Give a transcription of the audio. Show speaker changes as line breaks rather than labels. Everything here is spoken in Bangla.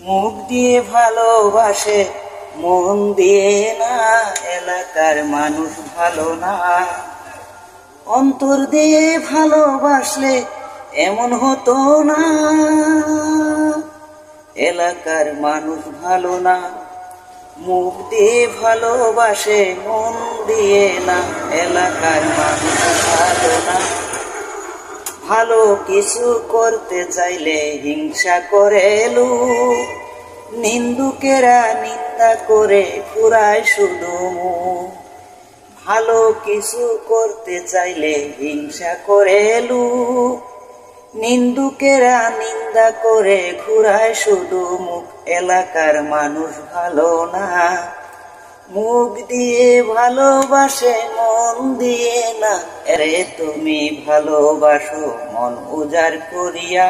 মুখ দিয়ে ভালোবাসে মন দিয়ে না, এলাকার মানুষ ভালো না। অন্তর দিয়ে ভালোবাসলে এমন হতো না, এলাকার মানুষ ভালো না। মুখ দিয়ে ভালোবাসে মন দিয়ে না, এলাকার মানুষ ভালো না। ভালো কিছু করতে চাইলে হিংসা করে লোক, নিন্দুকেরা নিন্দা করে ঘুরায় শুধু মুখ। ভালো কিছু করতে চাইলে হিংসা করে লোক, নিন্দুকেরা নিন্দা করে ঘুরায় শুধু মুখ, এলাকার মানুষ ভালো না। মুখ দিয়ে ভালোবাসে মন দিয়ে না, আরে তুমি ভালোবাসো মন উজাড় করিয়া।